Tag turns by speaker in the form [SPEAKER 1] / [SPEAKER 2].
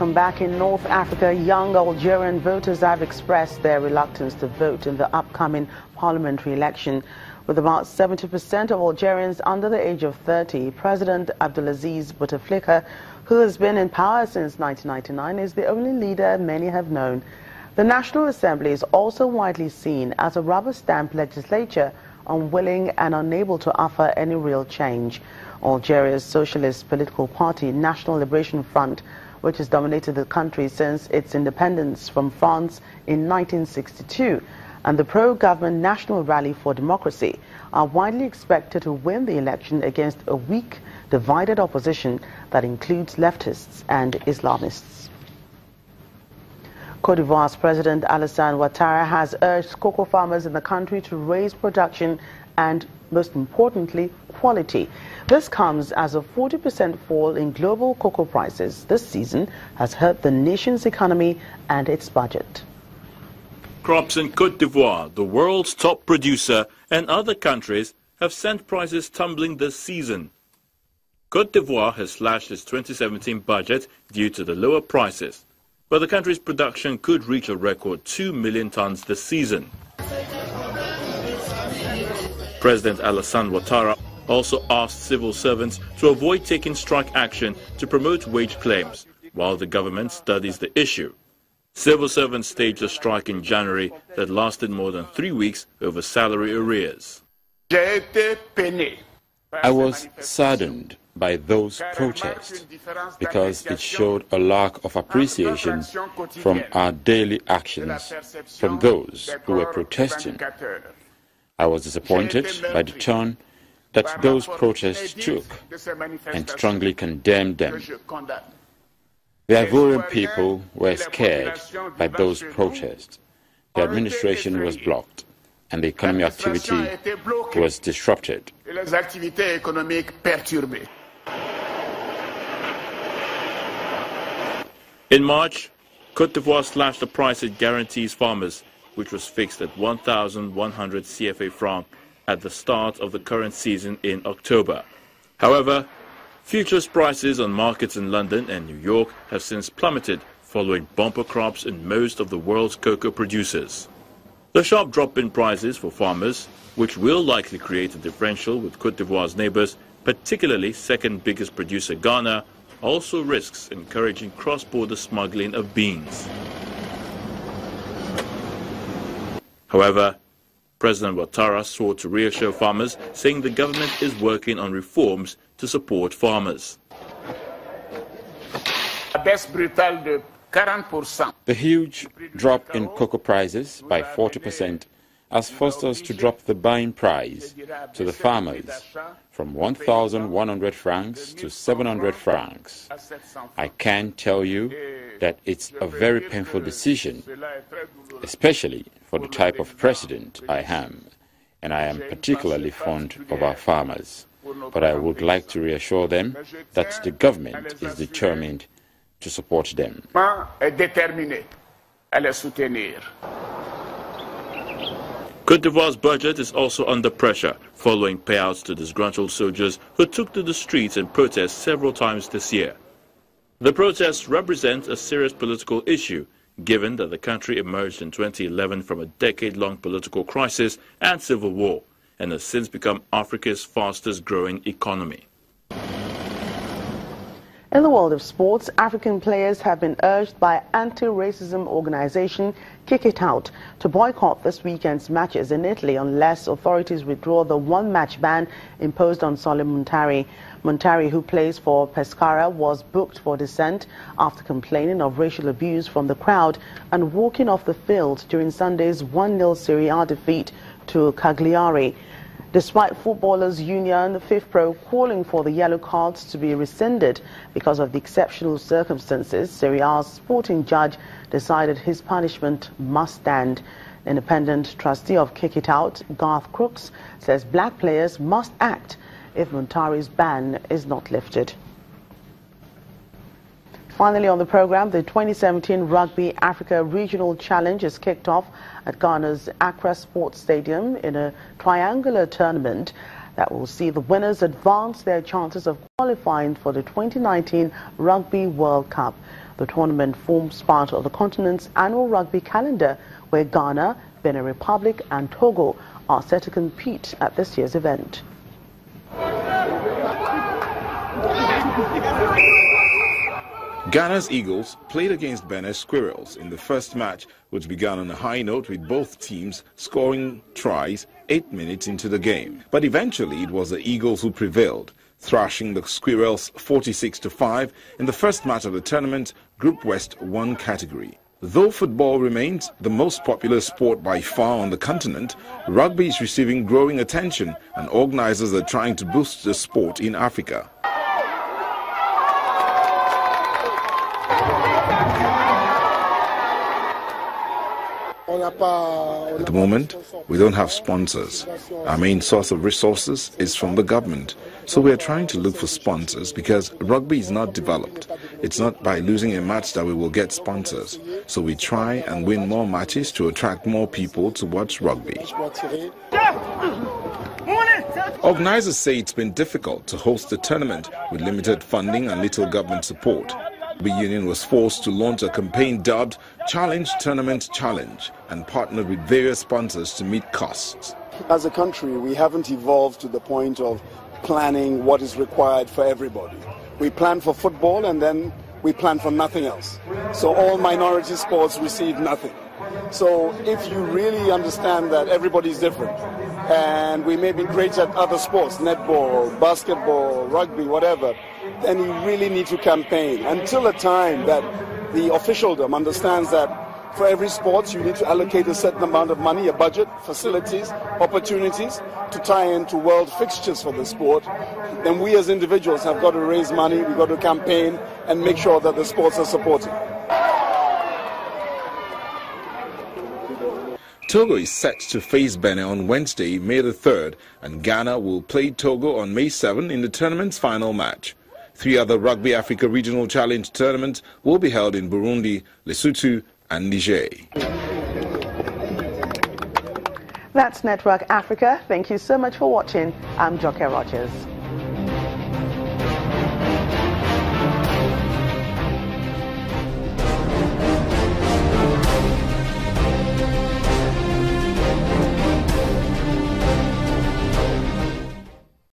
[SPEAKER 1] Welcome back. In North Africa, young Algerian voters have expressed their reluctance to vote in the upcoming parliamentary election. With about 70% of Algerians under the age of 30, President Abdelaziz Bouteflika, who has been in power since 1999, is the only leader many have known. The National Assembly is also widely seen as a rubber-stamp legislature, unwilling and unable to offer any real change. Algeria's socialist political party, National Liberation Front, which has dominated the country since its independence from France in 1962, and the pro-government National Rally for Democracy are widely expected to win the election against a weak, divided opposition that includes leftists and Islamists. Côte d'Ivoire's President Alassane Ouattara has urged cocoa farmers in the country to raise production and, most importantly, quality. This comes as a 40% fall in global cocoa prices this season has hurt the nation's economy and its budget.
[SPEAKER 2] Crops in Côte d'Ivoire, the world's top producer, and other countries have sent prices tumbling this season. Côte d'Ivoire has slashed its 2017 budget due to the lower prices, but the country's production could reach a record 2 million tons this season. President Alassane Ouattara also asked civil servants to avoid taking strike action to promote wage claims while the government studies the issue. Civil servants staged a strike in January that lasted more than 3 weeks over salary arrears.
[SPEAKER 3] I was saddened by those protests because it showed a lack of appreciation from our daily actions from those who were protesting. I was disappointed by the turn that those protests took and strongly condemned them. The Ivorian people were scared by those protests. The administration was blocked and the economic activity was disrupted.
[SPEAKER 2] In March, Côte d'Ivoire slashed the price it guarantees farmers, which was fixed at 1,100 CFA francs at the start of the current season in October. However, futures prices on markets in London and New York have since plummeted following bumper crops in most of the world's cocoa producers. The sharp drop in prices for farmers, which will likely create a differential with Côte d'Ivoire's neighbors, particularly second biggest producer Ghana, also risks encouraging cross-border smuggling of beans. However, President Ouattara swore to reassure farmers, saying the government is working on reforms to support farmers.
[SPEAKER 3] The huge drop in cocoa prices by 40% has forced us to drop the buying price to the farmers from 1,100 francs to 700 francs. I can tell you that it's a very painful decision, especially for the type of president I am, and I am particularly fond of our farmers. But I would like to reassure them that the government is determined to support them.
[SPEAKER 2] Côte d'Ivoire's budget is also under pressure following payouts to disgruntled soldiers who took to the streets in protest several times this year. The protests represent a serious political issue, given that the country emerged in 2011 from a decade-long political crisis and civil war, and has since become Africa's fastest-growing economy.
[SPEAKER 1] In the world of sports, African players have been urged by anti-racism organization Kick It Out to boycott this weekend's matches in Italy unless authorities withdraw the one-match ban imposed on Solly Muntari. Muntari, who plays for Pescara, was booked for dissent after complaining of racial abuse from the crowd and walking off the field during Sunday's 1-0 Serie A defeat to Cagliari. Despite Footballers Union FIFPro calling for the yellow cards to be rescinded because of the exceptional circumstances, Serie A's sporting judge decided his punishment must stand. Independent trustee of Kick It Out, Garth Crooks, says black players must act if Muntari's ban is not lifted. Finally on the program, the 2017 Rugby Africa Regional Challenge is kicked off at Ghana's Accra Sports Stadium in a triangular tournament that will see the winners advance their chances of qualifying for the 2019 Rugby World Cup. The tournament forms part of the continent's annual rugby calendar, where Ghana, Benin Republic and Togo are set to compete at this year's event.
[SPEAKER 4] Ghana's Eagles played against Benin Squirrels in the first match, which began on a high note with both teams scoring tries 8 minutes into the game. But eventually it was the Eagles who prevailed, thrashing the Squirrels 46-5 in the first match of the tournament, Group West 1 category. Though football remains the most popular sport by far on the continent, rugby is receiving growing attention and organizers are trying to boost the sport in Africa. At the moment, we don't have sponsors. Our main source of resources is from the government. So we are trying to look for sponsors because rugby is not developed. It's not by losing a match that we will get sponsors. So we try and win more matches to attract more people to watch rugby. Organizers say it's been difficult to host the tournament with limited funding and little government support. The union was forced to launch a campaign dubbed Challenge Tournament Challenge and partnered with various sponsors to meet costs.
[SPEAKER 5] As a country, we haven't evolved to the point of planning what is required for everybody. We plan for football and then we plan for nothing else. So all minority sports receive nothing. So if you really understand that everybody is different and we may be great at other sports, netball, basketball, rugby, whatever, then you really need to campaign until a time that the officialdom understands that for every sport you need to allocate a certain amount of money, a budget, facilities, opportunities to tie into world fixtures for the sport. Then we as individuals have got to raise money, we've got to campaign and make sure that the sports are supported.
[SPEAKER 4] Togo is set to face Benin on Wednesday, May the 3rd, and Ghana will play Togo on May 7 in the tournament's final match. 3 other Rugby Africa Regional Challenge tournaments will be held in Burundi, Lesotho and Niger.
[SPEAKER 1] That's Network Africa. Thank you so much for watching. I'm Joke Rogers.